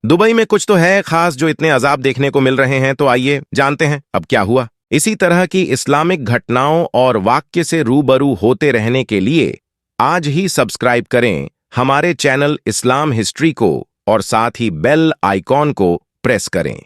Dubai में कुछ तो है खास जो इतने अजाब देखने को मिल रहे हैं, तो आइए जानते हैं अब क्या हुआ। इसी तरह की इस्लामिक घटनाओं और वाक्य से रूबरू होते रहने के लिए आज ही सब्सक्राइब करें हमारे चैनल इस्लाम हिस्ट्री को और साथ ही बेल आइकॉन को प्रेस करें।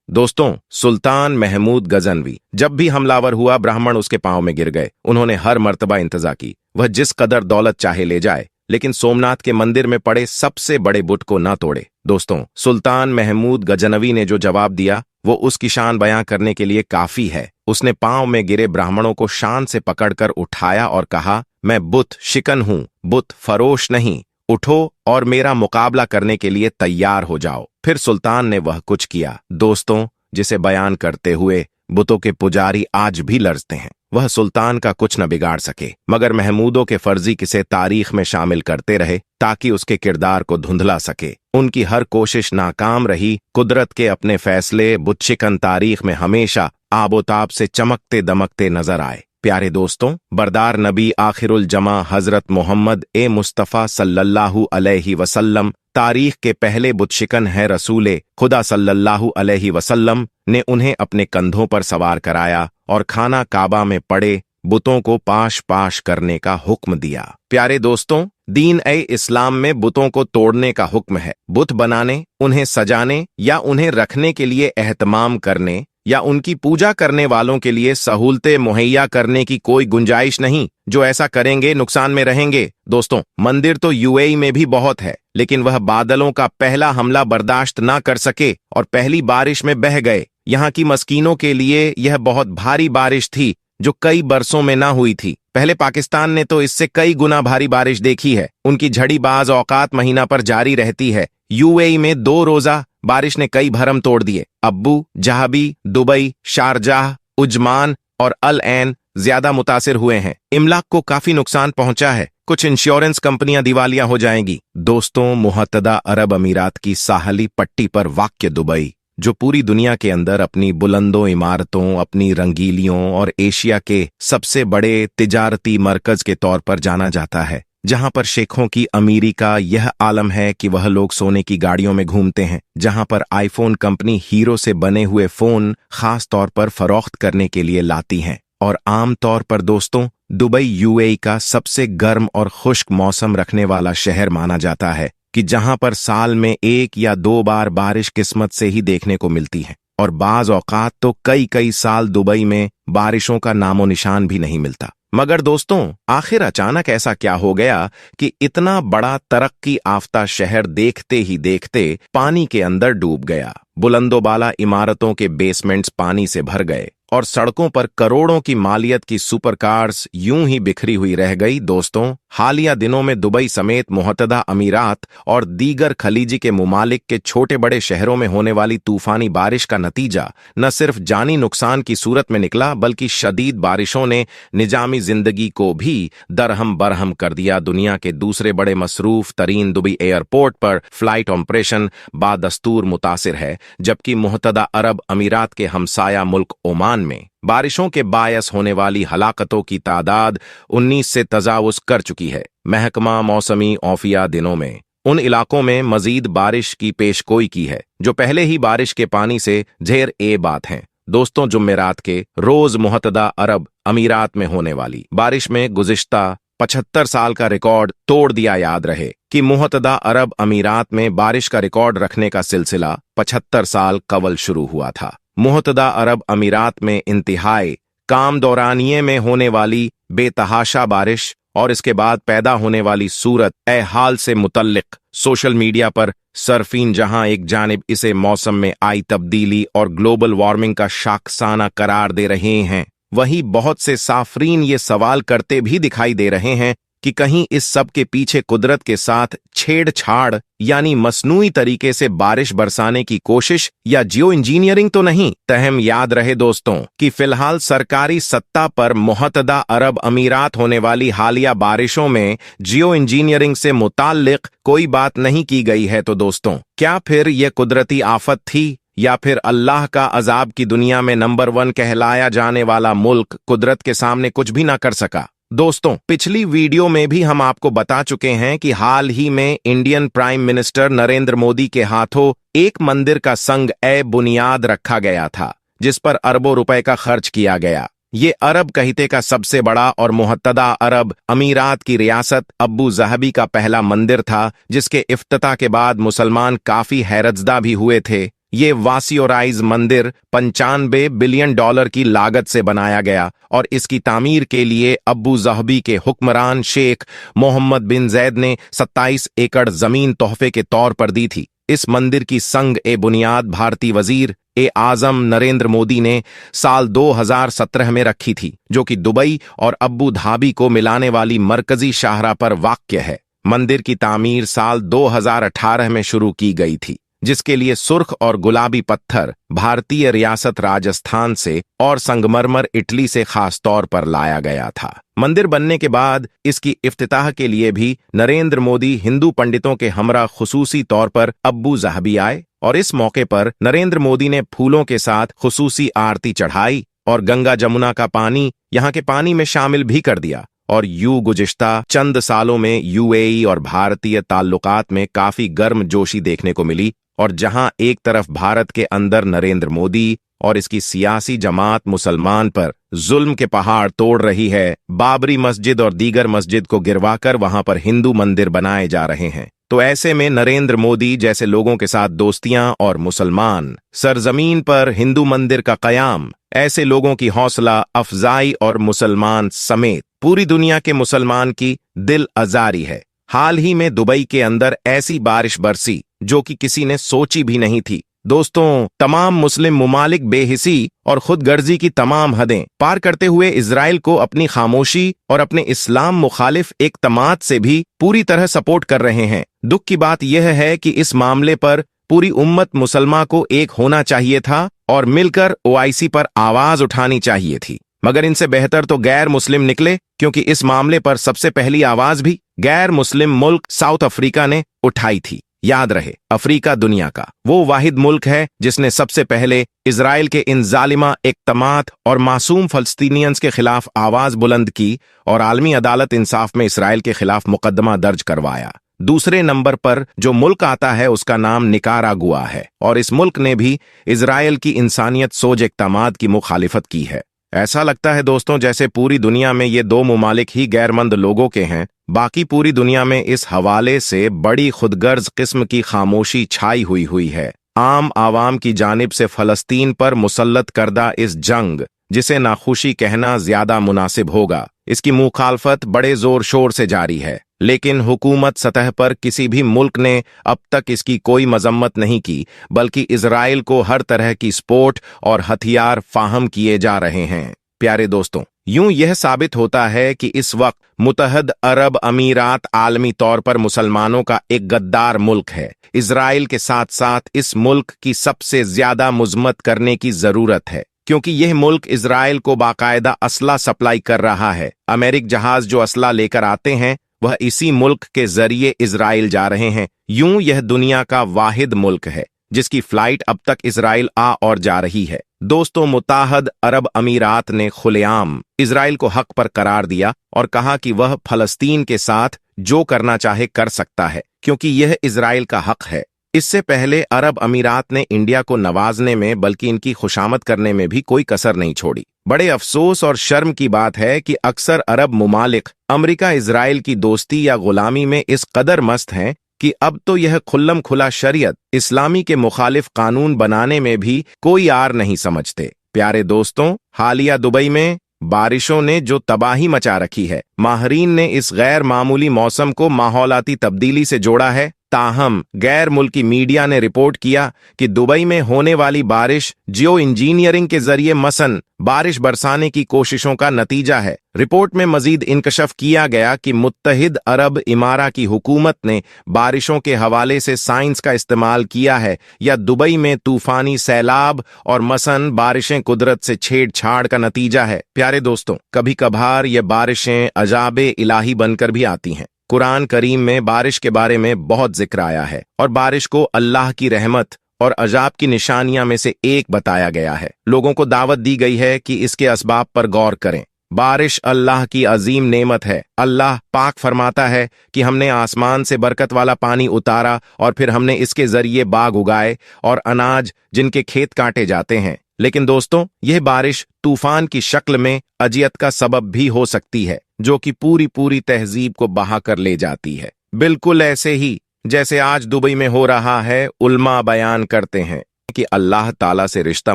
दोस्तों, सुल्तान महमूद गजनवी जब भी हमलावर हुआ, ब्राह्मण उसके पांव में गिर गए। उन्होंने हर मर्तबा इंतजा की, वह जिस कदर दौलत चाहे ले जाए, लेकिन सोमनाथ के मंदिर में पड़े सबसे बड़े बुत को ना तोड़े। दोस्तों, सुल्तान महमूद गजनवी ने जो जवाब दिया वो उसकी शान बयां करने के लिए काफी है। उसने पांव में गिरे ब्राह्मणों को शान से पकड़कर उठाया और कहा, मैं बुत शिकन हूं, बुत फरोश नहीं। उठो और मेरा मुकाबला करने के लिए तैयार हो जाओ। फिर सुल्तान ने वह कुछ किया, दोस्तों, जिसे बयान करते हुए बुतों के पुजारी आज भी लरजते हैं। वह सुल्तान का कुछ न बिगाड़ सके, मगर महमूदों के फर्जी किसे तारीख में शामिल करते रहे ताकि उसके किरदार को धुंधला सके। उनकी हर कोशिश नाकाम रही। कुदरत के अपने फैसले बुतशिकन तारीख में हमेशा आबोताब से चमकते दमकते नजर आए। प्यारे दोस्तों, बरदार नबी आखिरुल जमा हजरत मोहम्मद मुस्तफ़ा सल्लल्लाहु अलैहि वसल्लम तारीख के पहले बुतशिकन है। रसूले खुदा सल्लल्लाहु अलैहि वसल्लम ने उन्हें अपने कंधों पर सवार कराया और खाना काबा में पड़े बुतों को पाश पाश करने का हुक्म दिया। प्यारे दोस्तों, दीन इस्लाम में बुतों को तोड़ने का हुक्म है। बुत बनाने, उन्हें सजाने या उन्हें रखने के लिए एहतमाम करने या उनकी पूजा करने वालों के लिए सहूलतें मुहैया करने की कोई गुंजाइश नहीं। जो ऐसा करेंगे नुकसान में रहेंगे। दोस्तों, मंदिर तो यूएई में भी बहुत है, लेकिन वह बादलों का पहला हमला बर्दाश्त ना कर सके और पहली बारिश में बह गए। यहाँ की मस्कीनों के लिए यह बहुत भारी बारिश थी जो कई बरसों में ना हुई थी। पहले पाकिस्तान ने तो इससे कई गुना भारी बारिश देखी है। उनकी झड़ी बाज औकात महीना पर जारी रहती है। यूएई में 2 रोजा बारिश ने कई भरम तोड़ दिए। अब्बू, जहाबी, दुबई, शारजाह, उजमान और अल ऐन ज्यादा मुतासिर हुए हैं। इमलाक को काफी नुकसान पहुंचा है। कुछ इंश्योरेंस कंपनियां दिवालिया हो जाएंगी। दोस्तों, मुहत्तदा अरब अमीरात की साहली पट्टी पर वाक़ दुबई, जो पूरी दुनिया के अंदर अपनी बुलंदों इमारतों, अपनी रंगीलियों और एशिया के सबसे बड़े तिजारती मरकज के तौर पर जाना जाता है, जहां पर शेखों की अमीरी का यह आलम है कि वह लोग सोने की गाड़ियों में घूमते हैं, जहां पर आईफोन कंपनी हीरो से बने हुए फोन खास तौर पर फरोख्त करने के लिए लाती हैं। और आम तौर पर दोस्तों, दुबई यूएई का सबसे गर्म और खुश्क मौसम रखने वाला शहर माना जाता है कि जहां पर साल में 1 या 2 बार बारिश किस्मत से ही देखने को मिलती है और बाज औकात तो कई साल दुबई में बारिशों का नामो निशान भी नहीं मिलता। मगर दोस्तों, आखिर अचानक ऐसा क्या हो गया कि इतना बड़ा तरक्की आफ्ता शहर देखते ही देखते पानी के अंदर डूब गया। बुलंदोबाला इमारतों के बेसमेंट्स पानी से भर गए और सड़कों पर करोड़ों की मालियत की सुपर कार्स यूं ही बिखरी हुई रह गई। दोस्तों, हालिया दिनों में दुबई समेत मुहत्तदा अमीरात और दीगर खलीजी के मुमालिक के छोटे बड़े शहरों में होने वाली तूफानी बारिश का नतीजा न सिर्फ जानी नुकसान की सूरत में निकला, बल्कि शदीद बारिशों ने निजामी जिंदगी को भी दरहम बरहम कर दिया। दुनिया के दूसरे बड़े मसरूफ तरीन दुबई एयरपोर्ट पर फ्लाइट ऑपरेशन बादस्तूर मुतासिर है, जबकि मुहत्तदा अरब अमीरात के हमसाया मुल्क ओमान में बारिशों के बायस होने वाली हलाकतों की तादाद 19 से तजावुज कर चुकी है। महकमा मौसमी औफिया दिनों में उन इलाकों में मजीद बारिश की पेशगोई की है जो पहले ही बारिश के पानी से झेर बात हैं। दोस्तों, जुम्मेरात के रोज मुहत्तदा अरब अमीरात में होने वाली बारिश में गुज़िश्ता 75 साल का रिकॉर्ड तोड़ दिया। याद रहे कि मुहत्तदा अरब अमीरात में बारिश का रिकॉर्ड रखने का सिलसिला 75 साल कबल शुरू हुआ था। मुहत्तदा अरब अमीरात में इंतहाई काम दौरानिये में होने वाली बेतहाशा बारिश और इसके बाद पैदा होने वाली सूरत हाल से मुतल्लिक सोशल मीडिया पर सर्फीन जहां एक जानिब इसे मौसम में आई तब्दीली और ग्लोबल वार्मिंग का शाखसाना करार दे रहे हैं, वहीं बहुत से साफरीन ये सवाल करते भी दिखाई दे रहे हैं कि कहीं इस सब के पीछे कुदरत के साथ छेड़छाड़ यानी मसनूई तरीके से बारिश बरसाने की कोशिश या जियो इंजीनियरिंग तो नहीं। तहम याद रहे दोस्तों कि फिलहाल सरकारी सत्ता पर मुहत्तदा अरब अमीरात होने वाली हालिया बारिशों में जियो इंजीनियरिंग से मुताल्लिक कोई बात नहीं की गई है। तो दोस्तों, क्या फिर यह कुदरती आफत थी या फिर अल्लाह का अजाब की दुनिया में नंबर 1 कहलाया जाने वाला मुल्क कुदरत के सामने कुछ भी ना कर सका? दोस्तों, पिछली वीडियो में भी हम आपको बता चुके हैं कि हाल ही में Indian prime minister Narendra Modi के हाथों एक मंदिर का संग ए बुनियाद रखा गया था, जिस पर अरबों रुपए का खर्च किया गया। ये अरब कहते का सबसे बड़ा और मुहत्तदा अरब अमीरात की रियासत अब्बू ज़हबी का पहला मंदिर था, जिसके इफ्तिताह के बाद मुसलमान काफी हैरतज़दा भी हुए थे। ये वासियोराइज मंदिर 95 बिलियन डॉलर की लागत से बनाया गया और इसकी तामीर के लिए अब्बू ज़हबी के हुक्मरान शेख मोहम्मद बिन जैद ने 27 एकड़ जमीन तोहफे के तौर पर दी थी। इस मंदिर की संग ए बुनियाद भारतीय वजीर ए आजम नरेंद्र मोदी ने साल 2017 में रखी थी, जो कि दुबई और अब्बू धाबी को मिलाने वाली मरकजी शाहराह पर वाक़या है। मंदिर की तामीर साल 2018 में शुरू की गई थी, जिसके लिए सुर्ख और गुलाबी पत्थर भारतीय रियासत राजस्थान से और संगमरमर इटली से खास तौर पर लाया गया था। मंदिर बनने के बाद इसकी इफ्तिताह के लिए भी नरेंद्र मोदी हिंदू पंडितों के हमरा खुसूसी तौर पर अब्बू ज़हबी आए और इस मौके पर नरेंद्र मोदी ने फूलों के साथ खुसूसी आरती चढ़ाई और गंगा जमुना का पानी यहाँ के पानी में शामिल भी कर दिया। और गुज़िश्ता चंद सालों में यूएई और भारतीय ताल्लुकात में काफी गर्मजोशी देखने को मिली, और जहां एक तरफ भारत के अंदर नरेंद्र मोदी और इसकी सियासी जमात मुसलमान पर जुल्म के पहाड़ तोड़ रही है, बाबरी मस्जिद और दीगर मस्जिद को गिरवाकर वहां पर हिंदू मंदिर बनाए जा रहे हैं, तो ऐसे में नरेंद्र मोदी जैसे लोगों के साथ दोस्तियां और मुसलमान सरजमीन पर हिंदू मंदिर का कयाम, ऐसे लोगों की हौसला अफजाई और मुसलमान समेत पूरी दुनिया के मुसलमान की दिल आजारी है। हाल ही में दुबई के अंदर ऐसी बारिश बरसी जो कि किसी ने सोची भी नहीं थी। दोस्तों, तमाम मुस्लिम मुमालिक बेहिसी और खुदगर्जी की तमाम हदें पार करते हुए इजराइल को अपनी खामोशी और अपने इस्लाम मुखालिफ इक़दामात से भी पूरी तरह सपोर्ट कर रहे हैं। दुख की बात यह है कि इस मामले पर पूरी उम्मत मुसलमान को एक होना चाहिए था और मिलकर ओआईसी पर आवाज उठानी चाहिए थी, मगर इनसे बेहतर तो गैर मुस्लिम निकले, क्योंकि इस मामले पर सबसे पहली आवाज भी गैर मुस्लिम मुल्क साउथ अफ्रीका ने उठाई थी। याद रहे, अफ्रीका दुनिया का वो वाहिद मुल्क है जिसने सबसे पहले इजराइल के इन जालिमा इक़दामात और मासूम फलस्तीनियंस के खिलाफ आवाज बुलंद की और आलमी अदालत इंसाफ में इसराइल के खिलाफ मुकदमा दर्ज करवाया। दूसरे नंबर पर जो मुल्क आता है उसका नाम निकारागुआ है, और इस मुल्क ने भी इजराइल की इंसानियत सोज इक़दामात की मुखालिफत की है। ऐसा लगता है दोस्तों जैसे पूरी दुनिया में ये दो मुमालिक ही गैरमंद लोगों के हैं, बाकी पूरी दुनिया में इस हवाले से बड़ी खुदगर्ज किस्म की खामोशी छाई हुई है। आम आवाम की जानिब से फलस्तीन पर मुसल्लत करदा इस जंग, जिसे नाखुशी कहना ज्यादा मुनासिब होगा, इसकी मुखालफत बड़े जोर शोर से जारी है, लेकिन हुकूमत सतह पर किसी भी मुल्क ने अब तक इसकी कोई मजम्मत नहीं की, बल्कि इजराइल को हर तरह की सपोर्ट और हथियार फाहम किए जा रहे हैं। प्यारे दोस्तों, यूं यह साबित होता है कि इस वक्त मुत्तहद अरब अमीरात आलमी तौर पर मुसलमानों का एक गद्दार मुल्क है। इजराइल के साथ साथ इस मुल्क की सबसे ज्यादा मुजम्मत करने की जरूरत है, क्योंकि यह मुल्क इजराइल को बाकायदा असला सप्लाई कर रहा है। अमेरिकी जहाज जो असला लेकर आते हैं वह इसी मुल्क के जरिए इजराइल जा रहे हैं। यूं यह दुनिया का वाहिद मुल्क है जिसकी फ्लाइट अब तक इजराइल आ और जा रही है। दोस्तों, मुत्तहद अरब अमीरात ने खुलेआम इजराइल को हक पर करार दिया और कहा कि वह फलस्तीन के साथ जो करना चाहे कर सकता है, क्योंकि यह इजराइल का हक है। इससे पहले अरब अमीरात ने इंडिया को नवाजने में बल्कि इनकी खुशामद करने में भी कोई कसर नहीं छोड़ी। बड़े अफसोस और शर्म की बात है कि अक्सर अरब मुमालिक अमेरिका इजराइल की दोस्ती या गुलामी में इस कदर मस्त हैं कि अब तो यह खुल्लम खुला शरीयत इस्लामी के मुखालिफ कानून बनाने में भी कोई आर नहीं समझते। प्यारे दोस्तों, हालिया दुबई में बारिशों ने जो तबाही मचा रखी है, माहरीन ने इस गैर मामूली मौसम को माहौलाती तब्दीली से जोड़ा है। ताहम गैर मुल्की मीडिया ने रिपोर्ट किया कि दुबई में होने वाली बारिश जियो इंजीनियरिंग के जरिए मसन बारिश बरसाने की कोशिशों का नतीजा है। रिपोर्ट में मजीद इंकशाफ किया गया कि मुत्तहिद अरब इमारा की हुकूमत ने बारिशों के हवाले से साइंस का इस्तेमाल किया है या दुबई में तूफानी सैलाब और मसन बारिशें कुदरत से छेड़छाड़ का नतीजा है। प्यारे दोस्तों, कभी कभार ये बारिशें अजाबे इलाही बनकर भी आती हैं। कुरान करीम में बारिश के बारे में बहुत जिक्र आया है और बारिश को अल्लाह की रहमत और अजाब की निशानियां में से एक बताया गया है। लोगों को दावत दी गई है कि इसके असबाब पर गौर करें। बारिश अल्लाह की अजीम नेमत है। अल्लाह पाक फरमाता है कि हमने आसमान से बरकत वाला पानी उतारा और फिर हमने इसके जरिए बाग उगाए और अनाज जिनके खेत काटे जाते हैं। लेकिन दोस्तों, यह बारिश तूफान की शक्ल में अजियत का सबब भी हो सकती है, जो कि पूरी पूरी तहजीब को बहा कर ले जाती है। बिल्कुल ऐसे ही जैसे आज दुबई में हो रहा है। उल्मा बयान करते हैं कि अल्लाह ताला से रिश्ता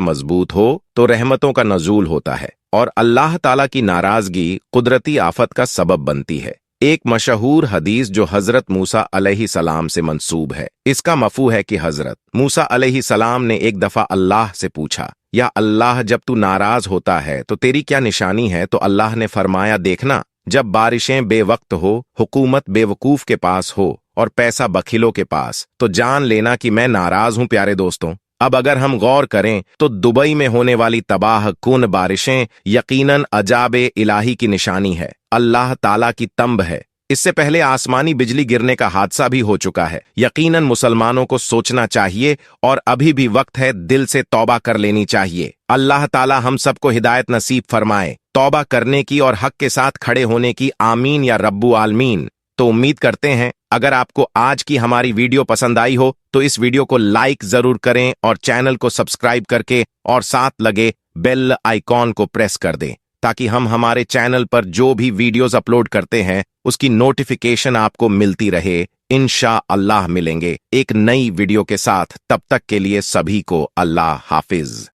मजबूत हो तो रहमतों का नजूल होता है और अल्लाह ताला की नाराजगी कुदरती आफत का सबब बनती है। एक मशहूर हदीस जो हजरत मूसा अलैहि सलाम से मंसूब है, इसका मफहूम है कि हजरत मूसा अलैहि सलाम ने एक दफा अल्लाह से पूछा, या अल्लाह, जब तू नाराज होता है तो तेरी क्या निशानी है? तो अल्लाह ने फरमाया, देखना, जब बारिशें बेवक्त हो, हुकूमत बेवकूफ के पास हो और पैसा बखिलों के पास, तो जान लेना कि मैं नाराज हूं। प्यारे दोस्तों, अब अगर हम गौर करें तो दुबई में होने वाली तबाह कुन बारिशें यकीनन अजाबे इलाही की निशानी है, अल्लाह ताला की तंब है। इससे पहले आसमानी बिजली गिरने का हादसा भी हो चुका है। यकीनन मुसलमानों को सोचना चाहिए और अभी भी वक्त है, दिल से तौबा कर लेनी चाहिए। अल्लाह ताला हम सबको हिदायत नसीब फरमाए तौबा करने की और हक के साथ खड़े होने की। आमीन या रब्बु आलमीन। तो उम्मीद करते हैं अगर आपको आज की हमारी वीडियो पसंद आई हो तो इस वीडियो को लाइक जरूर करें और चैनल को सब्सक्राइब करके और साथ लगे बेल आइकॉन को प्रेस कर दें, ताकि हम हमारे चैनल पर जो भी वीडियोस अपलोड करते हैं उसकी नोटिफिकेशन आपको मिलती रहे। इंशाअल्लाह मिलेंगे एक नई वीडियो के साथ। तब तक के लिए सभी को अल्लाह हाफिज।